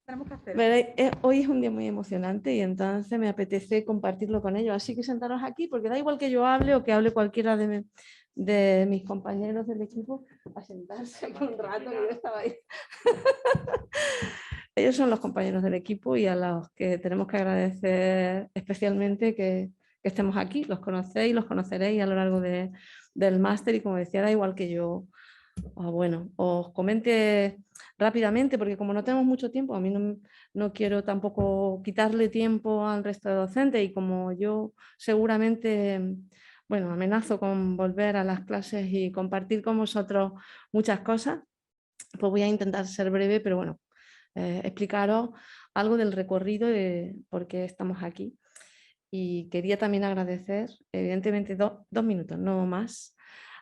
tenemos que hacer. Veréis, hoy es un día muy emocionante y entonces me apetece compartirlo con ellos. Así que sentaros aquí, porque da igual que yo hable o que hable cualquiera de mis compañeros del equipo, a sentarse aquí un rato, que yo estaba ahí. Ellos son los compañeros del equipo y a los que tenemos que agradecer especialmente que estemos aquí. Los conocéis, los conoceréis a lo largo del máster y, como decía, da igual que yo bueno, os comente rápidamente, porque como no tenemos mucho tiempo, a mí no quiero tampoco quitarle tiempo al resto de docentes y como yo seguramente, bueno, amenazo con volver a las clases y compartir con vosotros muchas cosas, pues voy a intentar ser breve, pero bueno, explicaros algo del recorrido de por qué estamos aquí. Y quería también agradecer, evidentemente, dos minutos, no más,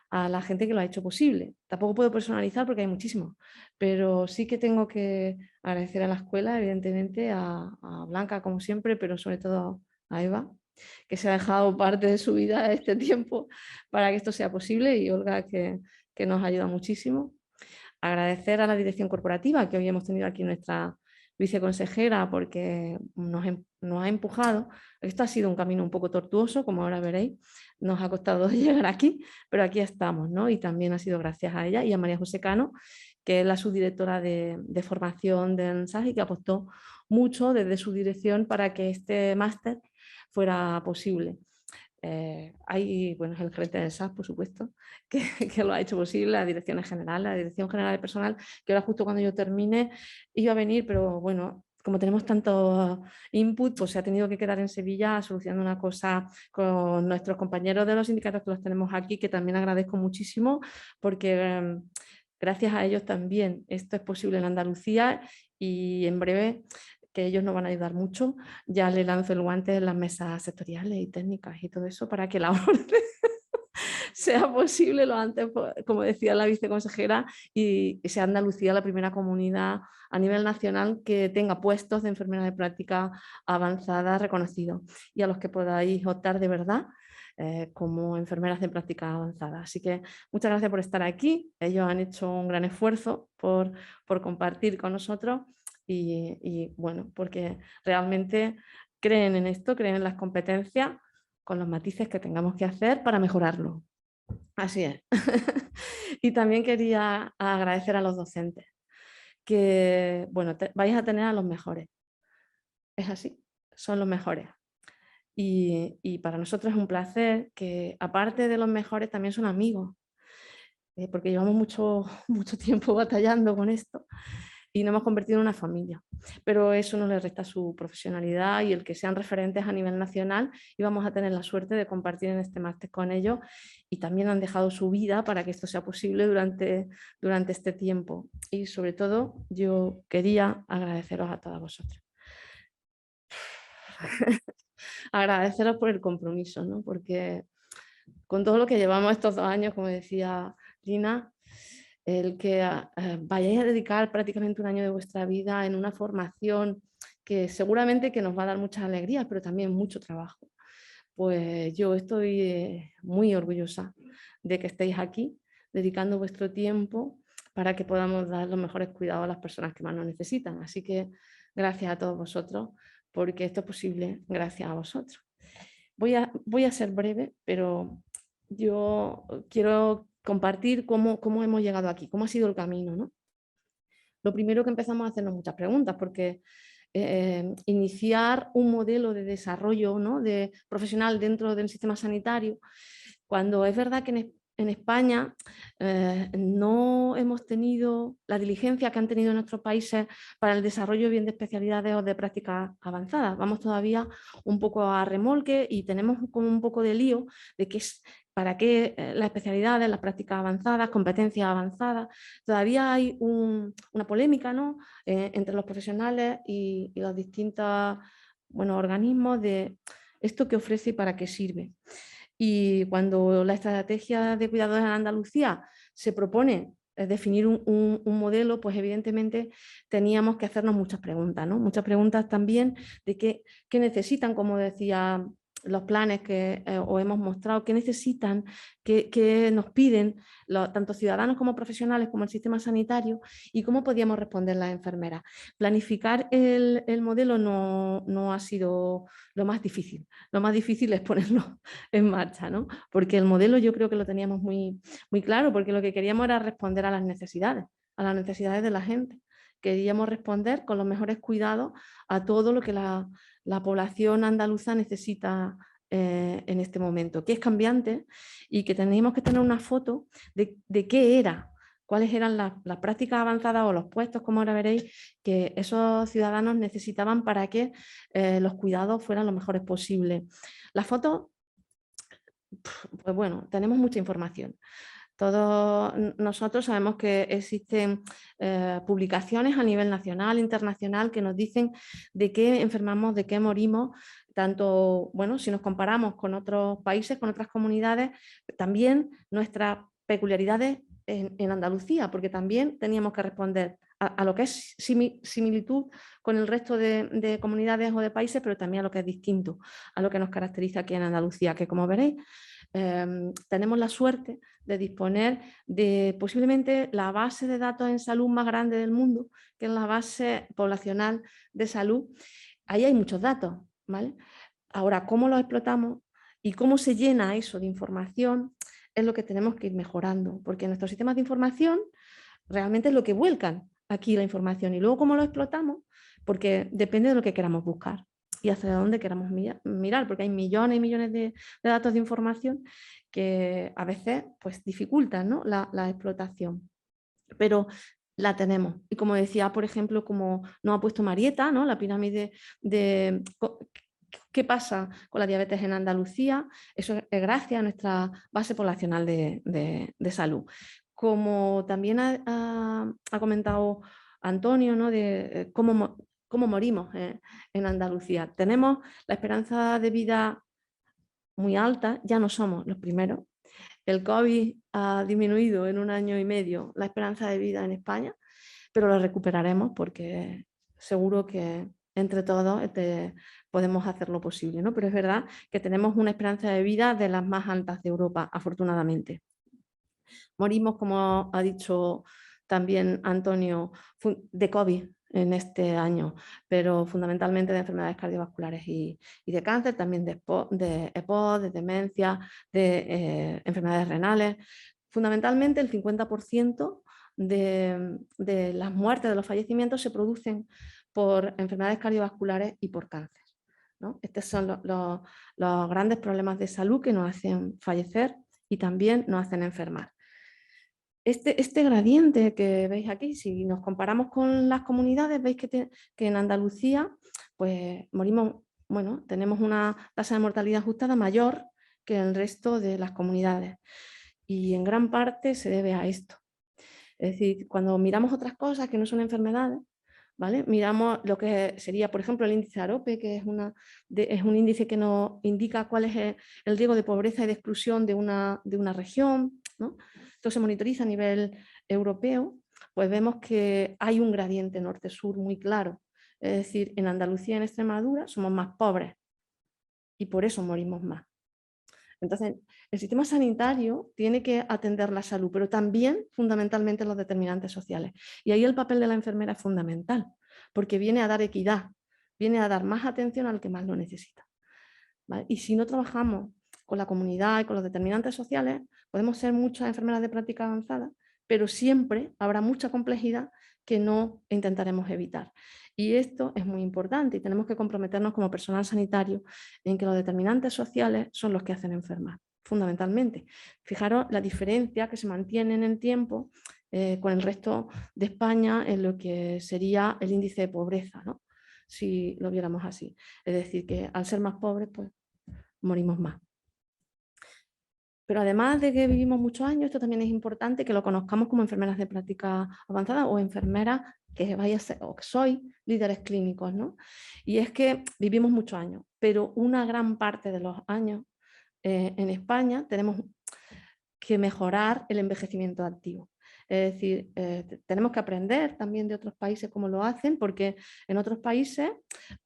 a la gente que lo ha hecho posible. Tampoco puedo personalizar porque hay muchísimos, pero sí que tengo que agradecer a la escuela, evidentemente, a Blanca, como siempre, pero sobre todo a Eva, que se ha dejado parte de su vida este tiempo para que esto sea posible, y Olga, que nos ayuda muchísimo. Agradecer a la dirección corporativa, que hoy hemos tenido aquí nuestra viceconsejera, porque nos ha empujado. Esto ha sido un camino un poco tortuoso, como ahora veréis, nos ha costado llegar aquí, pero aquí estamos, ¿no? Y también ha sido gracias a ella y a María José Cano, que es la subdirectora de formación de ENSAS y que apostó mucho desde su dirección para que este máster fuera posible. Hay, bueno, el gerente del SAS, por supuesto, que lo ha hecho posible, la dirección general, la dirección general de personal, que ahora justo cuando yo termine iba a venir, pero bueno, como tenemos tanto input, pues se ha tenido que quedar en Sevilla solucionando una cosa con nuestros compañeros de los sindicatos que los tenemos aquí, que también agradezco muchísimo, porque gracias a ellos también esto es posible en Andalucía y en breve, que ellos nos van a ayudar mucho, ya le lanzo el guante en las mesas sectoriales y técnicas y todo eso para que la orden sea posible lo antes, como decía la viceconsejera, y sea Andalucía la primera comunidad a nivel nacional que tenga puestos de enfermera de práctica avanzada reconocidos y a los que podáis optar de verdad como enfermeras de práctica avanzada. Así que muchas gracias por estar aquí. Ellos han hecho un gran esfuerzo por compartir con nosotros y bueno, porque realmente creen en esto, creen en las competencias con los matices que tengamos que hacer para mejorarlo. Así es. Y también quería agradecer a los docentes, que bueno, vais a tener a los mejores. Es así, son los mejores. Y para nosotros es un placer que, aparte de los mejores, también son amigos, porque llevamos mucho tiempo batallando con esto y nos hemos convertido en una familia. Pero eso no les resta su profesionalidad y el que sean referentes a nivel nacional, y vamos a tener la suerte de compartir en este máster con ellos, y también han dejado su vida para que esto sea posible durante este tiempo. Y sobre todo yo quería agradeceros a todas vosotras. Agradeceros por el compromiso, ¿no? Porque con todo lo que llevamos estos 2 años, como decía Lina, el que vayáis a dedicar prácticamente un año de vuestra vida en una formación que seguramente que nos va a dar muchas alegrías, pero también mucho trabajo. Pues yo estoy muy orgullosa de que estéis aquí, dedicando vuestro tiempo para que podamos dar los mejores cuidados a las personas que más nos necesitan. Así que gracias a todos vosotros, porque esto es posible gracias a vosotros. Voy a ser breve, pero yo quiero compartir cómo hemos llegado aquí, cómo ha sido el camino, ¿no? Lo primero que empezamos a hacernos muchas preguntas, porque iniciar un modelo de desarrollo, ¿no?, de profesional dentro del sistema sanitario, cuando es verdad que en España no hemos tenido la diligencia que han tenido en otros países para el desarrollo bien de especialidades o de prácticas avanzadas. Vamos todavía un poco a remolque y tenemos como un poco de lío de qué es, para qué las especialidades, las prácticas avanzadas, competencias avanzadas. Todavía hay una polémica, ¿no?, entre los profesionales y los distintos, bueno, organismos de esto que ofrece y para qué sirve. Y cuando la estrategia de cuidados en Andalucía se propone definir un modelo, pues evidentemente teníamos que hacernos muchas preguntas, ¿no? Muchas preguntas también de qué necesitan, como decía los planes que os hemos mostrado, qué necesitan, qué nos piden tanto ciudadanos como profesionales como el sistema sanitario y cómo podíamos responder las enfermeras. Planificar el modelo no ha sido lo más difícil. Lo más difícil es ponerlo en marcha, ¿no? Porque el modelo yo creo que lo teníamos muy, muy claro, porque lo que queríamos era responder a las necesidades de la gente. Queríamos responder con los mejores cuidados a todo lo que la población andaluza necesita en este momento, que es cambiante y que teníamos que tener una foto de qué era, cuáles eran las prácticas avanzadas o los puestos, como ahora veréis, que esos ciudadanos necesitaban para que los cuidados fueran lo mejores posibles. La foto, pues bueno, tenemos mucha información. Todos nosotros sabemos que existen publicaciones a nivel nacional, internacional, que nos dicen de qué enfermamos, de qué morimos, tanto, bueno, si nos comparamos con otros países, con otras comunidades, también nuestras peculiaridades en Andalucía, porque también teníamos que responder a lo que es similitud con el resto de comunidades o de países, pero también a lo que es distinto, a lo que nos caracteriza aquí en Andalucía, que como veréis, tenemos la suerte de disponer de posiblemente la base de datos en salud más grande del mundo, que es la base poblacional de salud. Ahí hay muchos datos, ¿vale? Ahora, ¿cómo los explotamos y cómo se llena eso de información? Es lo que tenemos que ir mejorando, porque nuestros sistemas de información realmente es lo que vuelcan aquí la información y luego cómo lo explotamos, porque depende de lo que queramos buscar y hacia dónde queramos mirar, porque hay millones y millones de datos de información que a veces pues, dificultan, ¿no? la explotación. Pero la tenemos. Y como decía, por ejemplo, como nos ha puesto Marieta, ¿no? La pirámide de qué pasa con la diabetes en Andalucía, eso es gracias a nuestra base poblacional de salud. Como también ha comentado Antonio, ¿no? De cómo morimos en Andalucía. Tenemos la esperanza de vida muy alta, ya no somos los primeros. El COVID ha disminuido en 1 año y medio la esperanza de vida en España, pero lo recuperaremos porque seguro que entre todos podemos hacer lo posible, ¿no? Pero es verdad que tenemos una esperanza de vida de las más altas de Europa, afortunadamente. Morimos, como ha dicho también Antonio, de COVID en este año, pero fundamentalmente de enfermedades cardiovasculares y de cáncer, también de EPOC, de demencia, de enfermedades renales. Fundamentalmente el 50% de las muertes, de los fallecimientos se producen por enfermedades cardiovasculares y por cáncer, ¿no? Estos son los grandes problemas de salud que nos hacen fallecer y también nos hacen enfermar. Este gradiente que veis aquí, si nos comparamos con las comunidades, veis que en Andalucía pues morimos, bueno, tenemos una tasa de mortalidad ajustada mayor que en el resto de las comunidades y en gran parte se debe a esto. Es decir, cuando miramos otras cosas que no son enfermedades, ¿vale? Miramos lo que sería, por ejemplo, el índice AROPE, que es un índice que nos indica cuál es el riesgo de pobreza y de exclusión de una región, ¿no? Esto se monitoriza a nivel europeo, pues vemos que hay un gradiente norte-sur muy claro. Es decir, en Andalucía y en Extremadura somos más pobres y por eso morimos más. Entonces, el sistema sanitario tiene que atender la salud, pero también fundamentalmente los determinantes sociales. Y ahí el papel de la enfermera es fundamental, porque viene a dar equidad, viene a dar más atención al que más lo necesita, ¿vale? Y si no trabajamos con la comunidad y con los determinantes sociales, podemos ser muchas enfermeras de práctica avanzada, pero siempre habrá mucha complejidad que no intentaremos evitar. Y esto es muy importante y tenemos que comprometernos como personal sanitario en que los determinantes sociales son los que hacen enfermar, fundamentalmente. Fijaros la diferencia que se mantiene en el tiempo con el resto de España en lo que sería el índice de pobreza, ¿no? Si lo viéramos así. Es decir, que al ser más pobres, pues morimos más. Pero además de que vivimos muchos años, esto también es importante que lo conozcamos como enfermeras de práctica avanzada o enfermeras que vaya a ser, o que sois líderes clínicos, ¿no? Y es que vivimos muchos años, pero una gran parte de los años en España tenemos que mejorar el envejecimiento activo. Es decir, tenemos que aprender también de otros países cómo lo hacen, porque en otros países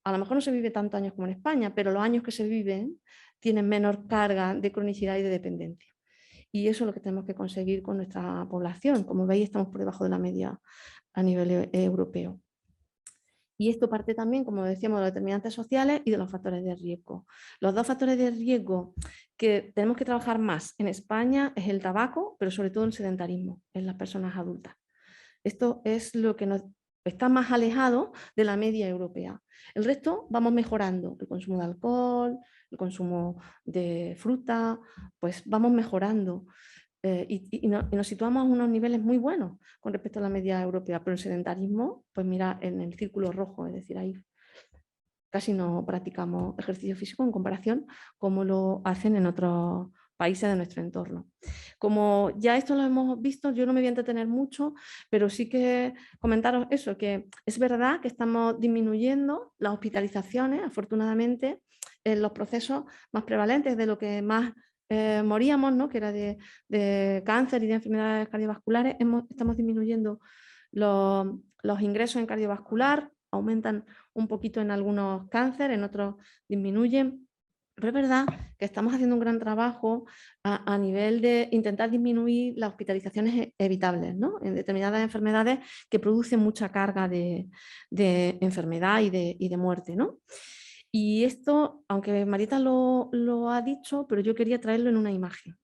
a lo mejor no se vive tantos años como en España, pero los años que se viven tienen menor carga de cronicidad y de dependencia. Y eso es lo que tenemos que conseguir con nuestra población. Como veis, estamos por debajo de la media a nivel europeo. Y esto parte también, como decíamos, de los determinantes sociales y de los factores de riesgo. Los dos factores de riesgo que tenemos que trabajar más en España es el tabaco, pero sobre todo el sedentarismo en las personas adultas. Esto es lo que nos está más alejado de la media europea. El resto vamos mejorando, el consumo de alcohol, el consumo de fruta, pues vamos mejorando. Y nos situamos a unos niveles muy buenos con respecto a la media europea, pero el sedentarismo, pues mira, en el círculo rojo, es decir, ahí casi no practicamos ejercicio físico en comparación como lo hacen en otros países de nuestro entorno. Como ya esto lo hemos visto, yo no me voy a entretener mucho, pero sí que comentaros eso, que es verdad que estamos disminuyendo las hospitalizaciones, afortunadamente, en los procesos más prevalentes de lo que más moríamos, ¿no? Que era de cáncer y de enfermedades cardiovasculares. Estamos disminuyendo los ingresos en cardiovascular, aumentan un poquito en algunos cánceres, en otros disminuyen. Pero es verdad que estamos haciendo un gran trabajo a nivel de intentar disminuir las hospitalizaciones evitables, ¿no? En determinadas enfermedades que producen mucha carga de enfermedad y de muerte, ¿no? Y esto, aunque Marita lo ha dicho, pero yo quería traerlo en una imagen.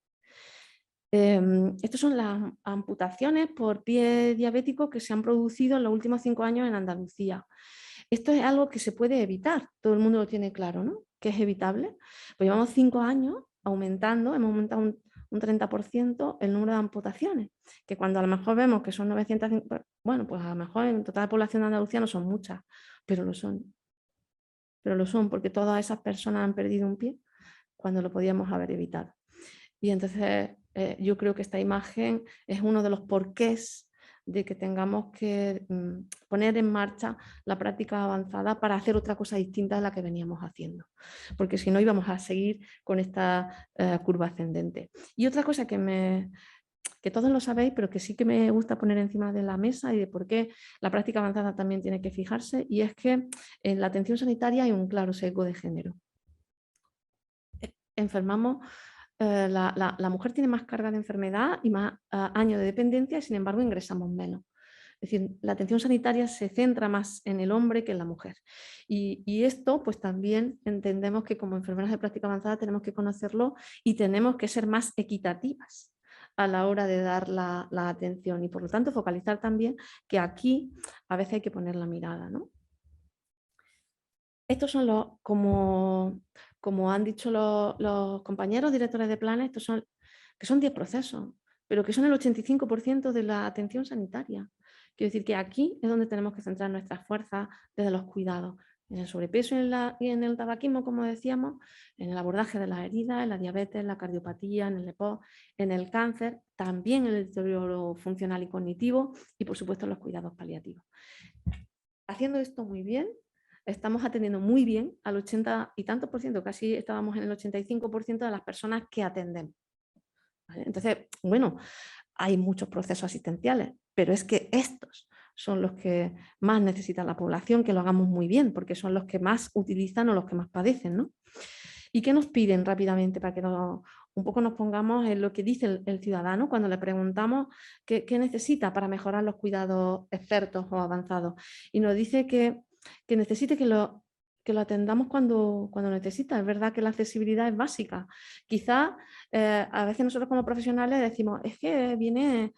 Estas son las amputaciones por pie diabético que se han producido en los últimos 5 años en Andalucía. Esto es algo que se puede evitar, todo el mundo lo tiene claro, ¿no? Que es evitable. Pues llevamos 5 años aumentando, hemos aumentado un 30% el número de amputaciones, que cuando a lo mejor vemos que son 950, bueno, pues a lo mejor en total la población de Andalucía no son muchas, pero lo son. Pero lo son porque todas esas personas han perdido un pie cuando lo podíamos haber evitado. Y entonces yo creo que esta imagen es uno de los porqués de que tengamos que poner en marcha la práctica avanzada para hacer otra cosa distinta de la que veníamos haciendo, porque si no íbamos a seguir con esta curva ascendente. Y otra cosa que todos lo sabéis, pero que sí que me gusta poner encima de la mesa y de por qué la práctica avanzada también tiene que fijarse, y es que en la atención sanitaria hay un claro sesgo de género. Enfermamos, la mujer tiene más carga de enfermedad y más años de dependencia y sin embargo ingresamos menos. Es decir, la atención sanitaria se centra más en el hombre que en la mujer. Y esto pues también entendemos que como enfermeras de práctica avanzada tenemos que conocerlo y tenemos que ser más equitativas a la hora de dar la atención y por lo tanto focalizar también que aquí a veces hay que poner la mirada, ¿no? Estos son los, como han dicho los compañeros directores de planes, que son 10 procesos, pero que son el 85% de la atención sanitaria. Quiero decir que aquí es donde tenemos que centrar nuestras fuerzas desde los cuidados, en el sobrepeso y en el tabaquismo, como decíamos, en el abordaje de las heridas, en la diabetes, en la cardiopatía, en el EPOC, en el cáncer, también en el deterioro funcional y cognitivo y por supuesto en los cuidados paliativos. Haciendo esto muy bien, estamos atendiendo muy bien al 80 y tantos por ciento, casi estábamos en el 85% de las personas que atendemos. ¿Vale? Entonces, bueno, hay muchos procesos asistenciales, pero es que estos son los que más necesita la población, que lo hagamos muy bien, porque son los que más utilizan o los que más padecen, ¿no? ¿Y qué nos piden rápidamente para que un poco nos pongamos en lo que dice el ciudadano cuando le preguntamos qué necesita para mejorar los cuidados expertos o avanzados? Y nos dice que necesite que lo atendamos cuando necesita. Es verdad que la accesibilidad es básica. Quizá a veces nosotros como profesionales decimos, es que vienen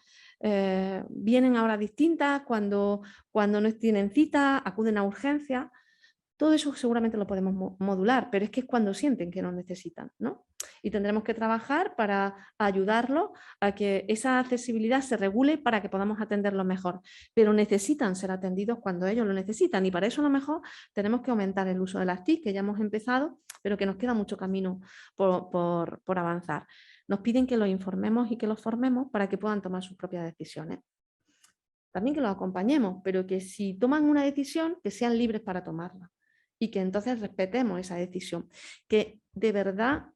a horas distintas, cuando no tienen cita, acuden a urgencias. Todo eso seguramente lo podemos modular, pero es que es cuando sienten que nos necesitan, ¿no? Y tendremos que trabajar para ayudarlos a que esa accesibilidad se regule para que podamos atenderlos mejor. Pero necesitan ser atendidos cuando ellos lo necesitan y para eso a lo mejor tenemos que aumentar el uso de las TIC, que ya hemos empezado, pero que nos queda mucho camino por avanzar. Nos piden que los informemos y que los formemos para que puedan tomar sus propias decisiones. También que los acompañemos, pero que si toman una decisión, que sean libres para tomarla. Y que entonces respetemos esa decisión, que de verdad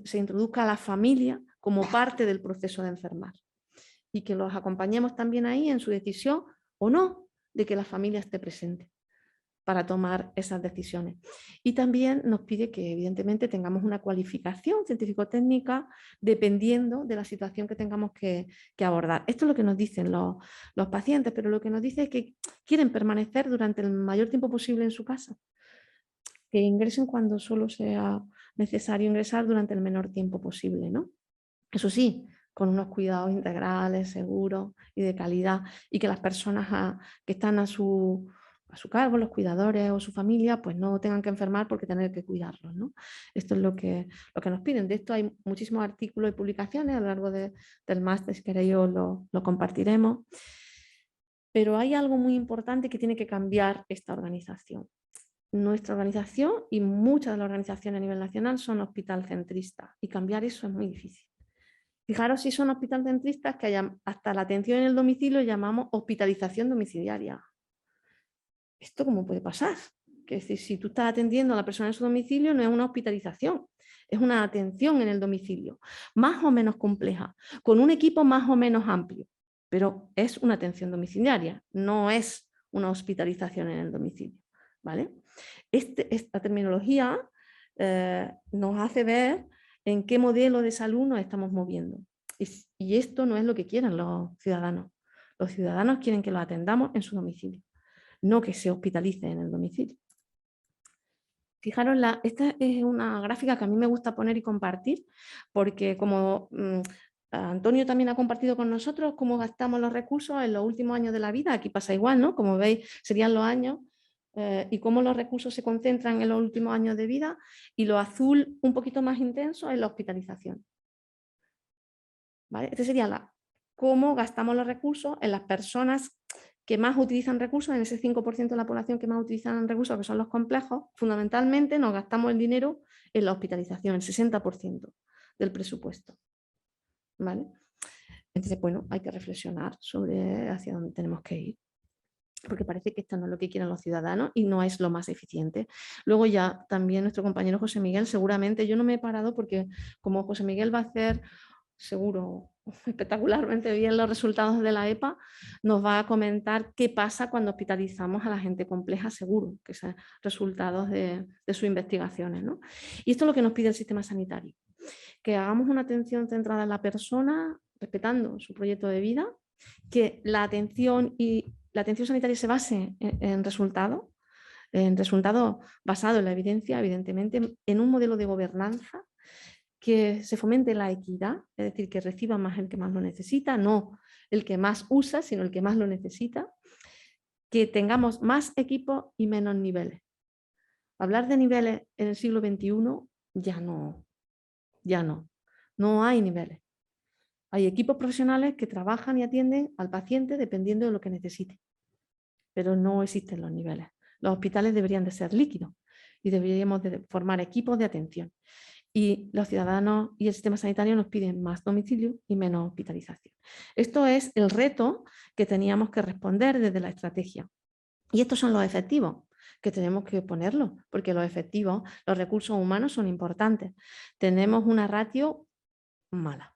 se introduzca a la familia como parte del proceso de enfermar y que los acompañemos también ahí en su decisión o no de que la familia esté presente, para tomar esas decisiones. Y también nos pide que evidentemente tengamos una cualificación científico-técnica dependiendo de la situación que tengamos que abordar. Esto es lo que nos dicen los pacientes, pero lo que nos dice es que quieren permanecer durante el mayor tiempo posible en su casa, que ingresen cuando solo sea necesario ingresar durante el menor tiempo posible, ¿no? Eso sí, con unos cuidados integrales, seguros y de calidad, y que las personas que están a su cargo, los cuidadores o su familia, pues no tengan que enfermar porque tener que cuidarlos, ¿no? Esto es lo que nos piden. De esto hay muchísimos artículos y publicaciones a lo largo del máster, si queréis lo compartiremos. Pero hay algo muy importante que tiene que cambiar esta organización. Nuestra organización y muchas de las organizaciones a nivel nacional son hospitalcentristas, y cambiar eso es muy difícil. Fijaros si son hospitalcentristas que hasta la atención en el domicilio llamamos hospitalización domiciliaria. ¿Esto cómo puede pasar? Que es decir, si tú estás atendiendo a la persona en su domicilio, no es una hospitalización, es una atención en el domicilio, más o menos compleja, con un equipo más o menos amplio, pero es una atención domiciliaria, no es una hospitalización en el domicilio, ¿vale? Esta terminología nos hace ver en qué modelo de salud nos estamos moviendo. Y esto no es lo que quieren los ciudadanos. Los ciudadanos quieren que los atendamos en su domicilio, no que se hospitalice en el domicilio. Fijaros, esta es una gráfica que a mí me gusta poner y compartir, porque como Antonio también ha compartido con nosotros cómo gastamos los recursos en los últimos años de la vida, aquí pasa igual, ¿no? Como veis, serían los años y cómo los recursos se concentran en los últimos años de vida, y lo azul un poquito más intenso es la hospitalización. ¿Vale? Este sería cómo gastamos los recursos en las personas que más utilizan recursos, en ese 5% de la población que más utilizan recursos, que son los complejos. Fundamentalmente nos gastamos el dinero en la hospitalización, el 60% del presupuesto. ¿Vale? Entonces, bueno, hay que reflexionar sobre hacia dónde tenemos que ir, porque parece que esto no es lo que quieren los ciudadanos y no es lo más eficiente. Luego ya también nuestro compañero José Miguel, seguramente, yo no me he parado porque como José Miguel va a hacer seguro espectacularmente bien los resultados de la EPA, nos va a comentar qué pasa cuando hospitalizamos a la gente compleja, seguro, que son resultados de sus investigaciones, ¿no? Y esto es lo que nos pide el sistema sanitario, que hagamos una atención centrada en la persona, respetando su proyecto de vida, que la atención sanitaria se base en resultados basados en la evidencia, evidentemente, en un modelo de gobernanza, que se fomente la equidad, es decir, que reciba más el que más lo necesita, no el que más usa, sino el que más lo necesita, que tengamos más equipos y menos niveles. Hablar de niveles en el siglo XXI ya no hay niveles. Hay equipos profesionales que trabajan y atienden al paciente dependiendo de lo que necesite, pero no existen los niveles. Los hospitales deberían de ser líquidos y deberíamos de formar equipos de atención. Y los ciudadanos y el sistema sanitario nos piden más domicilio y menos hospitalización. Esto es el reto que teníamos que responder desde la estrategia. Y estos son los efectivos que tenemos que ponerlos, porque los efectivos, los recursos humanos son importantes. Tenemos una ratio mala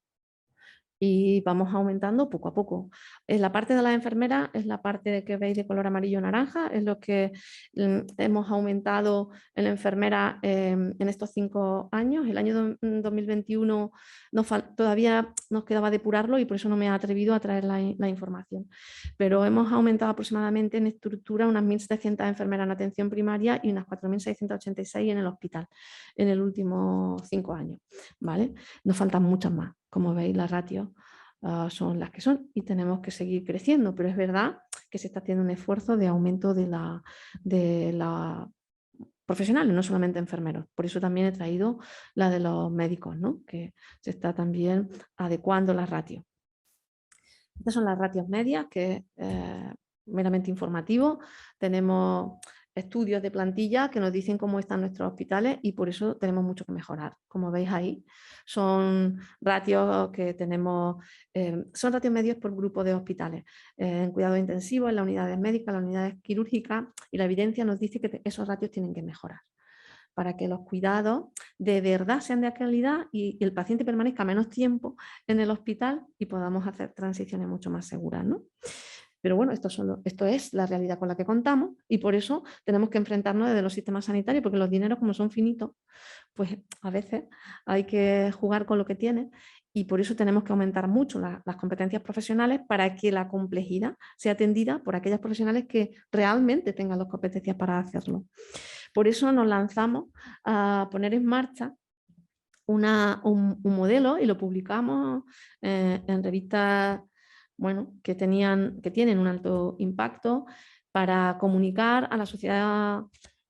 y vamos aumentando poco a poco. En la parte de las enfermeras es la parte que veis de color amarillo-naranja, es lo que hemos aumentado en la enfermera en estos 5 años. El año 2021 todavía nos quedaba depurarlo y por eso no me he atrevido a traer la información. Pero hemos aumentado aproximadamente en estructura unas 1.700 enfermeras en atención primaria y unas 4.686 en el hospital en el último 5 años. ¿Vale? Nos faltan muchas más. Como veis, las ratios son las que son y tenemos que seguir creciendo, pero es verdad que se está haciendo un esfuerzo de aumento de la profesionales, no solamente enfermeros. Por eso también he traído la de los médicos, ¿no? Que se está también adecuando las ratios. Estas son las ratios medias, que es meramente informativo. Tenemos estudios de plantilla que nos dicen cómo están nuestros hospitales y por eso tenemos mucho que mejorar. Como veis ahí, son ratios que tenemos, son ratios medios por grupo de hospitales. En cuidados intensivos, en las unidades médicas, en las unidades quirúrgicas, y la evidencia nos dice que esos ratios tienen que mejorar para que los cuidados de verdad sean de calidad y el paciente permanezca menos tiempo en el hospital y podamos hacer transiciones mucho más seguras, ¿no? Pero bueno, esto es la realidad con la que contamos y por eso tenemos que enfrentarnos desde los sistemas sanitarios, porque los dineros, como son finitos, pues a veces hay que jugar con lo que tiene y por eso tenemos que aumentar mucho las competencias profesionales para que la complejidad sea atendida por aquellos profesionales que realmente tengan las competencias para hacerlo. Por eso nos lanzamos a poner en marcha un modelo y lo publicamos en revistas, bueno, que tienen un alto impacto para comunicar a la sociedad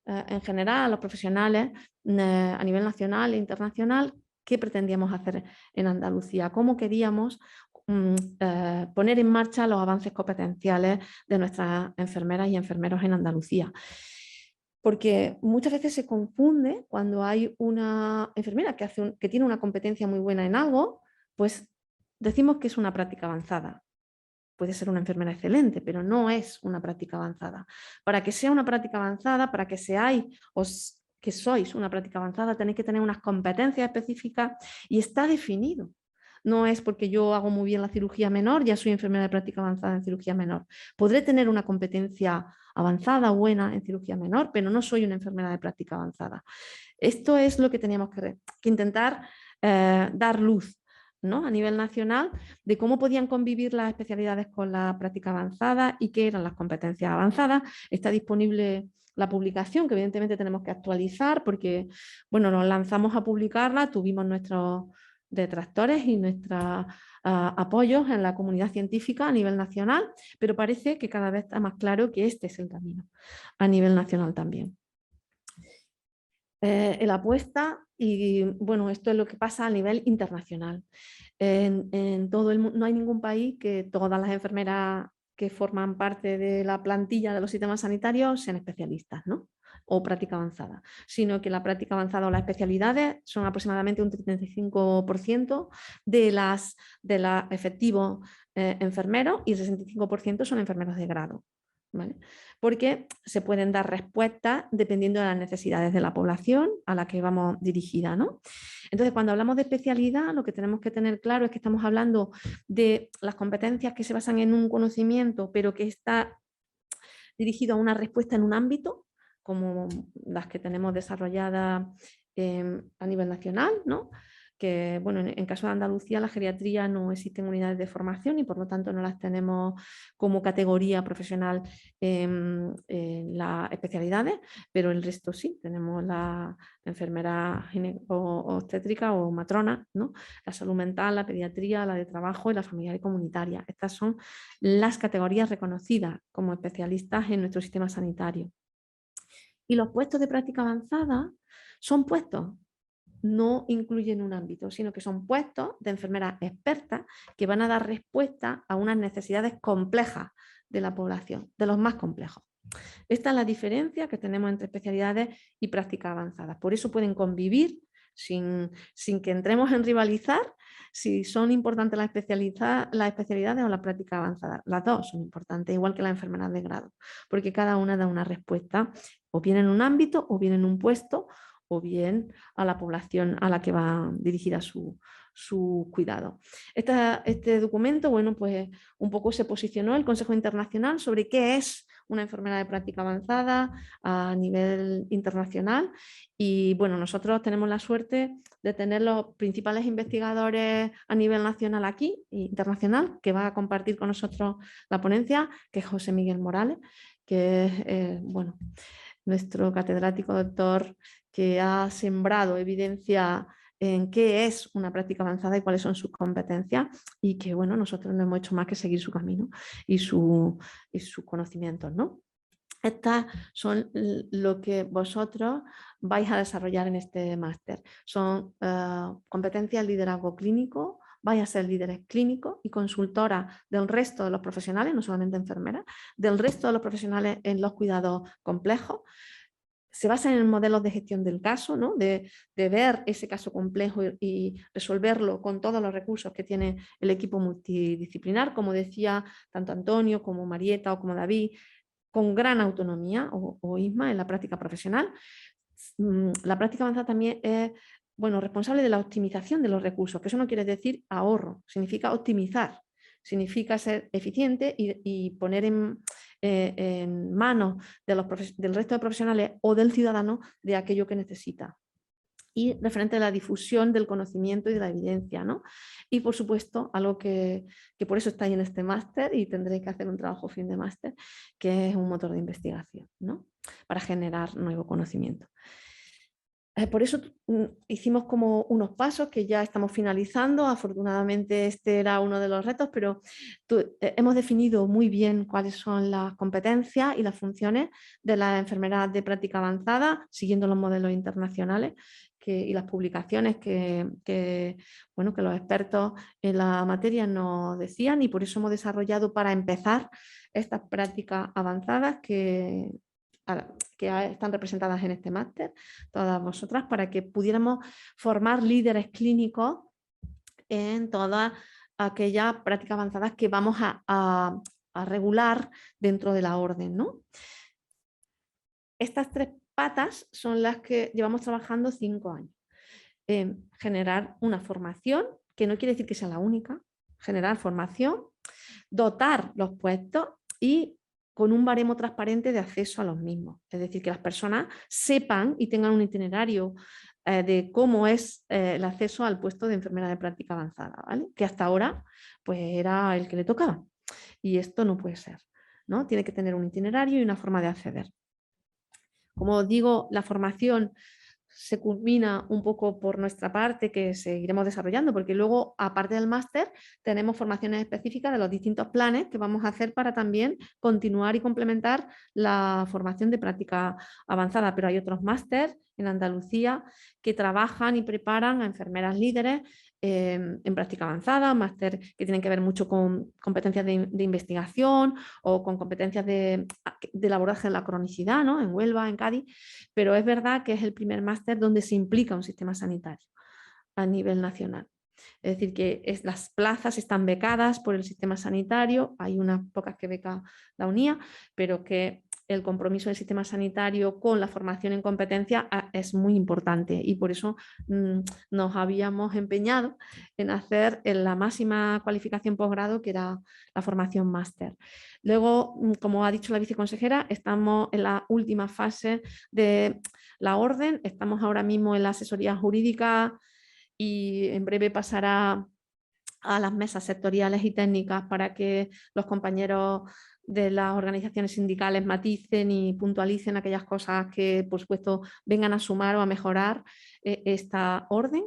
en general, a los profesionales a nivel nacional e internacional, qué pretendíamos hacer en Andalucía, cómo queríamos poner en marcha los avances competenciales de nuestras enfermeras y enfermeros en Andalucía. Porque muchas veces se confunde cuando hay una enfermera que tiene una competencia muy buena en algo, pues decimos que es una práctica avanzada. Puede ser una enfermera excelente, pero no es una práctica avanzada. Para que sea una práctica avanzada, para que que sois una práctica avanzada, tenéis que tener unas competencias específicas y está definido. No es porque yo hago muy bien la cirugía menor, ya soy enfermera de práctica avanzada en cirugía menor. Podré tener una competencia avanzada, buena en cirugía menor, pero no soy una enfermera de práctica avanzada. Esto es lo que teníamos que intentar dar luz, ¿no? A nivel nacional, de cómo podían convivir las especialidades con la práctica avanzada y qué eran las competencias avanzadas. Está disponible la publicación, que evidentemente tenemos que actualizar porque, bueno, nos lanzamos a publicarla, tuvimos nuestros detractores y nuestros apoyos en la comunidad científica a nivel nacional, pero parece que cada vez está más claro que este es el camino a nivel nacional también. El apuesta, y bueno, esto es lo que pasa a nivel internacional. En todo el mundo no hay ningún país que todas las enfermeras que forman parte de la plantilla de los sistemas sanitarios sean especialistas, ¿no? O práctica avanzada, sino que la práctica avanzada o las especialidades son aproximadamente un 35% de los efectivos enfermeros y el 65% son enfermeros de grado. ¿Vale? Porque se pueden dar respuestas dependiendo de las necesidades de la población a la que vamos dirigida, ¿no? Entonces, cuando hablamos de especialidad, lo que tenemos que tener claro es que estamos hablando de las competencias que se basan en un conocimiento, pero que está dirigido a una respuesta en un ámbito, como las que tenemos desarrolladas a nivel nacional, ¿no? Que, bueno, en caso de Andalucía, la geriatría no existen unidades de formación y por lo tanto no las tenemos como categoría profesional en las especialidades, pero el resto sí, tenemos la enfermera obstétrica o matrona, ¿no? La salud mental, la pediatría, la de trabajo y la familiar y comunitaria. Estas son las categorías reconocidas como especialistas en nuestro sistema sanitario. Y los puestos de práctica avanzada son puestos, no incluyen un ámbito, sino que son puestos de enfermeras expertas que van a dar respuesta a unas necesidades complejas de la población, de los más complejos. Esta es la diferencia que tenemos entre especialidades y prácticas avanzadas. Por eso pueden convivir sin que entremos en rivalizar si son importantes las especialidades o las prácticas avanzadas. Las dos son importantes, igual que las enfermeras de grado, porque cada una da una respuesta o bien en un ámbito o bien en un puesto o bien a la población a la que va dirigida su cuidado. Este documento, bueno, pues un poco se posicionó el Consejo Internacional sobre qué es una enfermera de práctica avanzada a nivel internacional y bueno, nosotros tenemos la suerte de tener los principales investigadores a nivel nacional aquí, internacional, que va a compartir con nosotros la ponencia, que es José Miguel Morales, que es, bueno, nuestro catedrático doctor que ha sembrado evidencia en qué es una práctica avanzada y cuáles son sus competencias y que bueno, nosotros no hemos hecho más que seguir su camino y sus conocimientos, ¿no? Estas son lo que vosotros vais a desarrollar en este máster. Son competencias de liderazgo clínico, vais a ser líderes clínicos y consultoras del resto de los profesionales, no solamente enfermeras, del resto de los profesionales en los cuidados complejos. Se basa en modelos de gestión del caso, ¿no? de ver ese caso complejo y resolverlo con todos los recursos que tiene el equipo multidisciplinar, como decía tanto Antonio como Marieta o como David, con gran autonomía o Isma en la práctica profesional. La práctica avanzada también es responsable de la optimización de los recursos, que eso no quiere decir ahorro, significa optimizar. significa ser eficiente y poner en manos del resto de profesionales o del ciudadano de aquello que necesita. Y referente a la difusión del conocimiento y de la evidencia, ¿no? Y por supuesto, algo que por eso está ahí en este máster y tendré que hacer un trabajo fin de máster, que es un motor de investigación, ¿no? Para generar nuevo conocimiento. Por eso hicimos como unos pasos que ya estamos finalizando. Afortunadamente este era uno de los retos, pero hemos definido muy bien cuáles son las competencias y las funciones de la enfermera de práctica avanzada, siguiendo los modelos internacionales y las publicaciones que los expertos en la materia nos decían, y por eso hemos desarrollado para empezar estas prácticas avanzadas que están representadas en este máster, todas vosotras, para que pudiéramos formar líderes clínicos en todas aquellas prácticas avanzadas que vamos a regular dentro de la orden, ¿no? Estas 3 patas son las que llevamos trabajando 5 años. Generar una formación, que no quiere decir que sea la única, generar formación, dotar los puestos y con un baremo transparente de acceso a los mismos. Es decir, que las personas sepan y tengan un itinerario de cómo es el acceso al puesto de enfermera de práctica avanzada, ¿vale? Que hasta ahora pues, era el que le tocaba. Y esto no puede ser, ¿no? Tiene que tener un itinerario y una forma de acceder. Como digo, la formación se culmina un poco por nuestra parte, que seguiremos desarrollando, porque luego, aparte del máster, tenemos formaciones específicas de los distintos planes que vamos a hacer para también continuar y complementar la formación de práctica avanzada. Pero hay otros máster en Andalucía que trabajan y preparan a enfermeras líderes en práctica avanzada, máster que tienen que ver mucho con competencias de investigación o con competencias de abordaje de la cronicidad, ¿no? En Huelva, en Cádiz, pero es verdad que es el primer máster donde se implica un sistema sanitario a nivel nacional. Es decir, que las plazas están becadas por el sistema sanitario, hay unas pocas que beca la UNIA, pero que el compromiso del sistema sanitario con la formación en competencia es muy importante y por eso nos habíamos empeñado en hacer la máxima cualificación posgrado, que era la formación máster. Luego, como ha dicho la viceconsejera, estamos en la última fase de la orden, estamos ahora mismo en la asesoría jurídica y en breve pasará a las mesas sectoriales y técnicas para que los compañeros de las organizaciones sindicales maticen y puntualicen aquellas cosas que, por supuesto, vengan a sumar o a mejorar esta orden.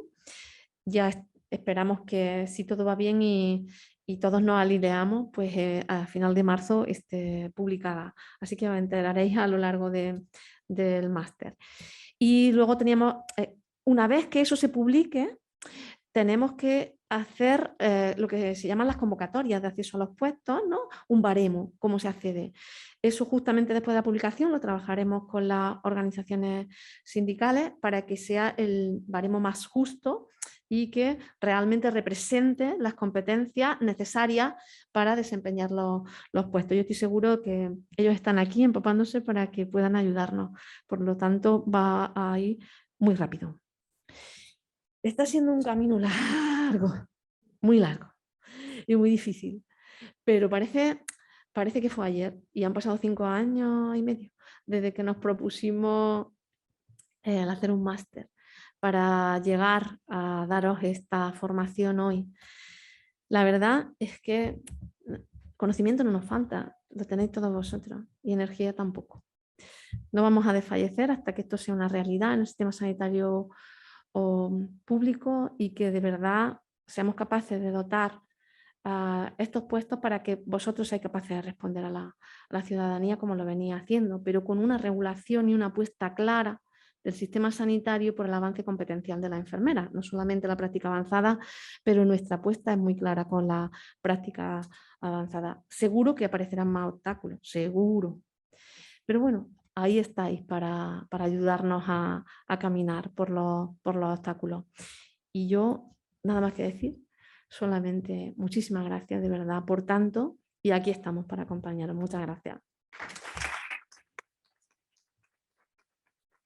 Ya esperamos que, si todo va bien y todos nos alineamos, pues a final de marzo esté publicada. Así que os enteraréis a lo largo del máster. Y luego teníamos, una vez que eso se publique, tenemos que hacer lo que se llaman las convocatorias de acceso a los puestos, ¿no? Un baremo, cómo se accede. Eso justamente después de la publicación lo trabajaremos con las organizaciones sindicales para que sea el baremo más justo y que realmente represente las competencias necesarias para desempeñar los puestos. Yo estoy seguro que ellos están aquí empapándose para que puedan ayudarnos. Por lo tanto, va a ir muy rápido. Está siendo un camino largo, muy largo y muy difícil, pero parece que fue ayer y han pasado 5 años y medio desde que nos propusimos al hacer un máster para llegar a daros esta formación hoy. La verdad es que conocimiento no nos falta, lo tenéis todos vosotros, y energía tampoco. No vamos a desfallecer hasta que esto sea una realidad en el sistema sanitario público y que de verdad seamos capaces de dotar a estos puestos para que vosotros seáis capaces de responder a la ciudadanía como lo venía haciendo, pero con una regulación y una apuesta clara del sistema sanitario por el avance competencial de la enfermera, no solamente la práctica avanzada, pero nuestra apuesta es muy clara con la práctica avanzada. Seguro que aparecerán más obstáculos, seguro, pero bueno, ahí estáis para ayudarnos a caminar por los obstáculos. Y yo, nada más que decir, solamente muchísimas gracias de verdad por tanto, y aquí estamos para acompañaros. Muchas gracias.